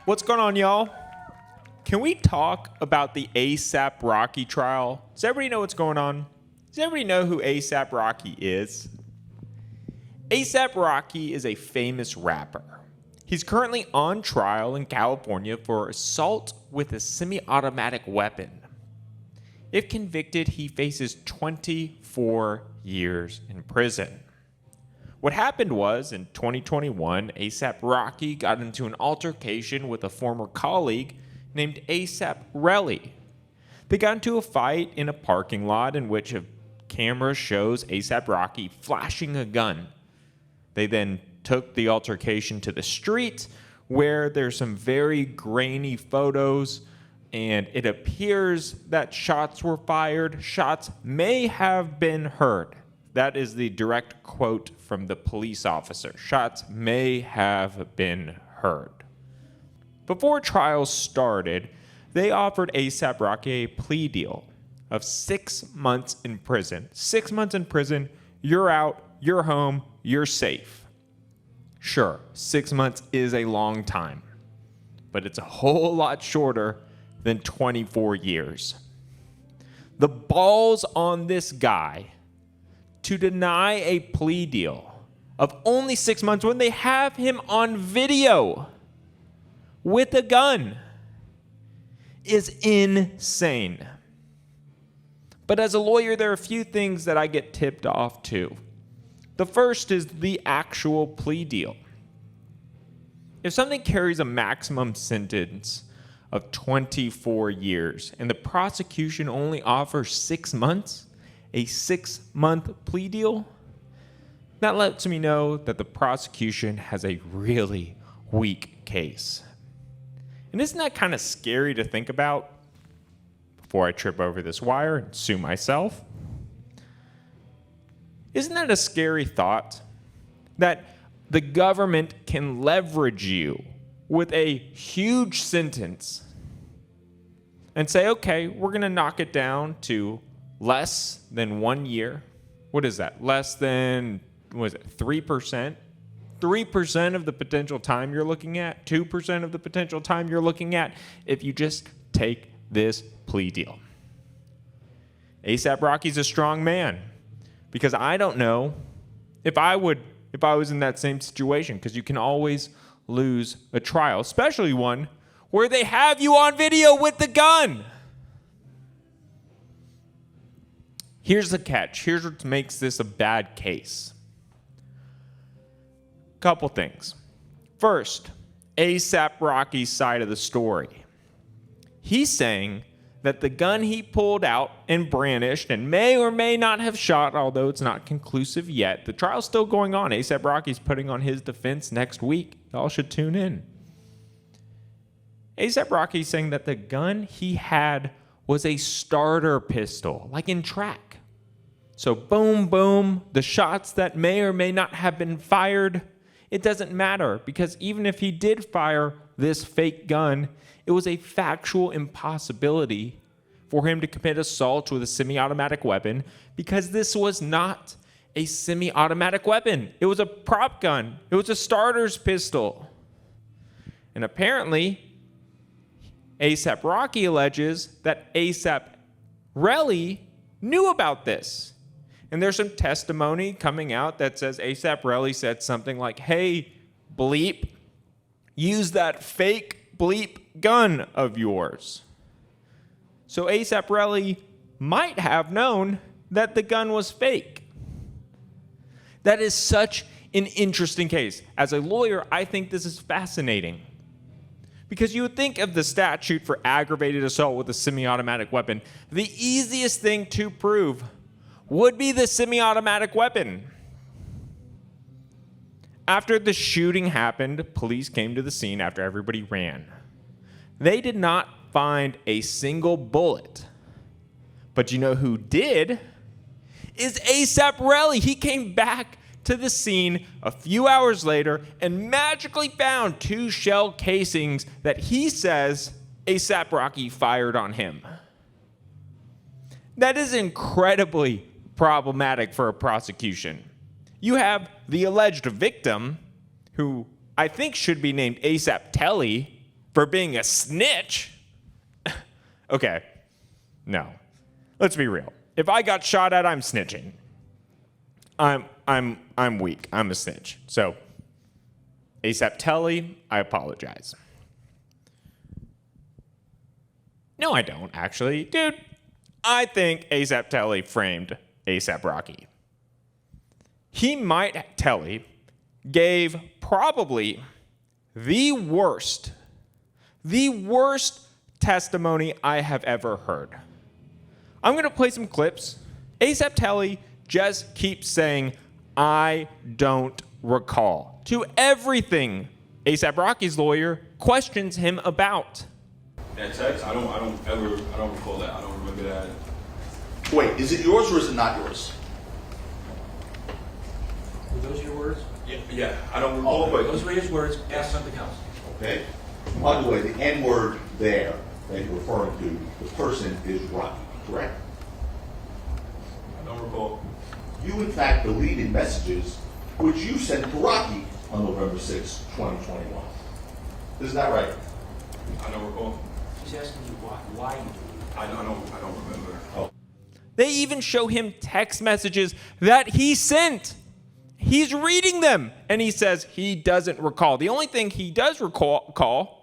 What's going on, y'all? Can we talk about the A$AP Rocky trial? Does everybody know what's going on? Does everybody know who A$AP Rocky is? A$AP Rocky is a famous rapper. He's currently on trial in California for assault with a semi-automatic weapon. If convicted, he faces 24 years in prison. What happened was, in 2021, A$AP Rocky got into an altercation with a former colleague named A$AP Relli. They got into a fight in a parking lot in which a camera shows A$AP Rocky flashing a gun. They then took the altercation to the street, where there's some very grainy photos, and it appears that shots were fired. Shots may have been heard. That is the direct quote from the police officer. Shots may have been heard. Before trial started, they offered A$AP Rocky a plea deal of 6 months in prison. 6 months in prison, you're out, you're home, you're safe. Sure, 6 months is a long time, but it's a whole lot shorter than 24 years. The balls on this guy to deny a plea deal of only 6 months when they have him on video with a gun is insane. But as a lawyer, there are a few things that I get tipped off to. The first is the actual plea deal. If something carries a maximum sentence of 24 years and the prosecution only offers 6 months, a 6-month plea deal, that lets me know that the prosecution has a really weak case. And isn't that kind of scary to think about before I trip over this wire and sue myself? Isn't that a scary thought? That the government can leverage you with a huge sentence and say, okay, we're going to knock it down to less than 1 year. What is that? Less than, 3%? 3% of the potential time you're looking at? 2% of the potential time you're looking at if you just take this plea deal. A$AP Rocky's a strong man, because I don't know if I was in that same situation, because you can always lose a trial, especially one where they have you on video with the gun. Here's the catch. Here's what makes this a bad case. Couple things. First, A$AP Rocky's side of the story. He's saying that the gun he pulled out and brandished and may or may not have shot, although it's not conclusive yet. The trial's still going on. A$AP Rocky's putting on his defense next week. Y'all should tune in. A$AP Rocky's saying that the gun he had was a starter pistol, like in track. So boom, boom, the shots that may or may not have been fired, it doesn't matter, because even if he did fire this fake gun, it was a factual impossibility for him to commit assault with a semi-automatic weapon, because this was not a semi-automatic weapon. It was a prop gun. It was a starter's pistol. And apparently, A$AP Rocky alleges that A$AP Relli knew about this. And there's some testimony coming out that says A$AP Relli said something like, hey, bleep, use that fake bleep gun of yours. So A$AP Relli might have known that the gun was fake. That is such an interesting case. As a lawyer, I think this is fascinating, because you would think of the statute for aggravated assault with a semi-automatic weapon, the easiest thing to prove would be the semi-automatic weapon. After the shooting happened, police came to the scene after everybody ran. They did not find a single bullet. But you know who did? Is A$AP Relli. He came back to the scene a few hours later and magically found 2 shell casings that he says A$AP Rocky fired on him. That is incredibly problematic for a prosecution. You have the alleged victim, who I think should be named A$AP Telly, for being a snitch. Okay, no. Let's be real. If I got shot at, I'm snitching. I'm weak. I'm a snitch. So, ASAP Telly, I apologize. No, I don't, actually. Dude, I think ASAP Telly framed ASAP Rocky. Telly gave probably the worst testimony I have ever heard. I'm going to play some clips. ASAP Telly just keeps saying, I don't recall, to everything ASAP Rocky's lawyer questions him about. That text, I don't recall that. I don't remember that. Wait, is it yours or is it not yours? Were those your words? Yeah, I don't recall, but Those were his words. Ask something else. Okay. By the way, the N word there that you're referring to, the person is Rocky, correct? I don't recall. You, in fact, deleted messages which you sent to Rocky on November 6, 2021. Is that right? I don't recall. He's asking you why you do it. I don't remember. Oh. They even show him text messages that he sent. He's reading them, and he says he doesn't recall. The only thing he does recall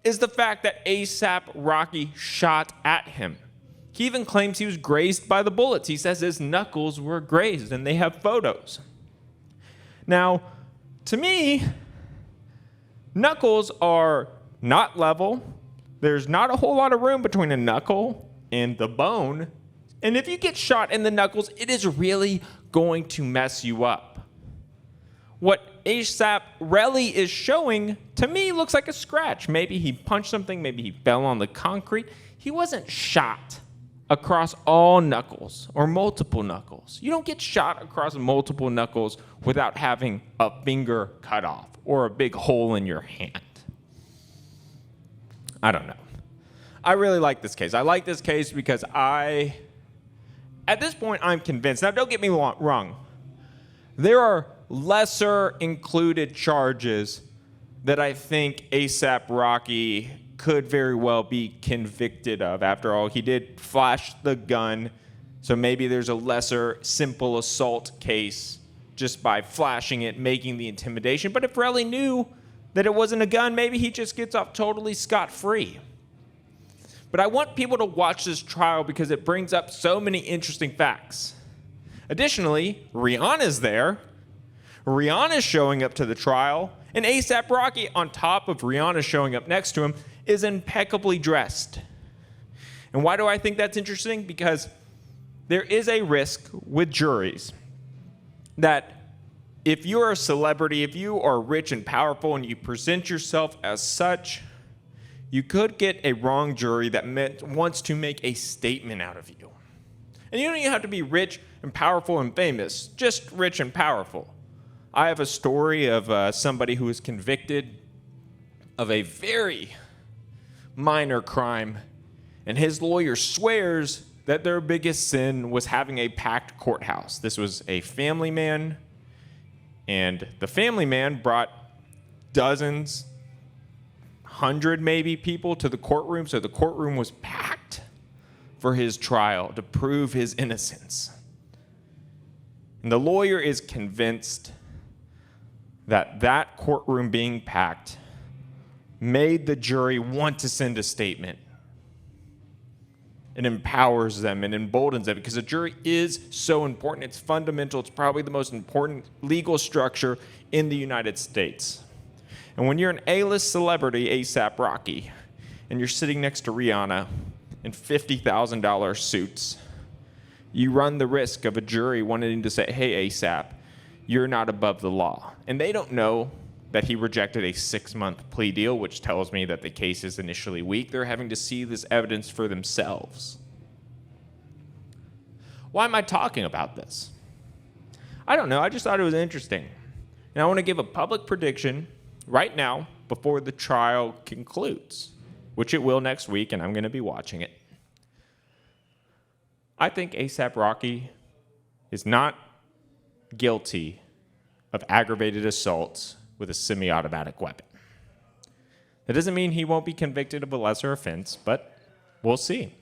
is the fact that ASAP Rocky shot at him. He even claims he was grazed by the bullets. He says his knuckles were grazed, and they have photos. Now, to me, knuckles are not level. There's not a whole lot of room between a knuckle and the bone. And if you get shot in the knuckles, it is really going to mess you up. What A$AP Relli is showing, to me, looks like a scratch. Maybe he punched something. Maybe he fell on the concrete. He wasn't shot across all knuckles or multiple knuckles. You don't get shot across multiple knuckles without having a finger cut off or a big hole in your hand. I don't know. I really like this case. I like this case because at this point, I'm convinced. Now, don't get me wrong. There are lesser included charges that I think A$AP Rocky could very well be convicted of. After all, he did flash the gun, so maybe there's a lesser simple assault case just by flashing it, making the intimidation. But if Relli knew that it wasn't a gun, maybe he just gets off totally scot-free. But I want people to watch this trial because it brings up so many interesting facts. Additionally, Rihanna's there. Rihanna's showing up to the trial, and A$AP Rocky, on top of Rihanna showing up next to him, is impeccably dressed. And why do I think that's interesting? Because there is a risk with juries that if you're a celebrity, if you are rich and powerful and you present yourself as such, you could get a wrong jury that wants to make a statement out of you. And you don't even have to be rich and powerful and famous, just rich and powerful. I have a story of somebody who was convicted of a very minor crime, and his lawyer swears that their biggest sin was having a packed courthouse. This was a family man, and the family man brought dozens, 100 maybe people to the courtroom, so the courtroom was packed for his trial to prove his innocence. And the lawyer is convinced that that courtroom being packed made the jury want to send a statement. It empowers them and emboldens them because a jury is so important. It's fundamental. It's probably the most important legal structure in the United States. And when you're an A-list celebrity, A$AP Rocky, and you're sitting next to Rihanna in $50,000 suits, you run the risk of a jury wanting to say, hey, A$AP, you're not above the law. And they don't know that he rejected a 6-month plea deal, which tells me that the case is initially weak. They're having to see this evidence for themselves. Why am I talking about this? I don't know. I just thought it was interesting. And I want to give a public prediction right now before the trial concludes, which it will next week, and I'm going to be watching it. I think A$AP Rocky is not guilty of aggravated assaults with a semi-automatic weapon. That doesn't mean he won't be convicted of a lesser offense, but we'll see.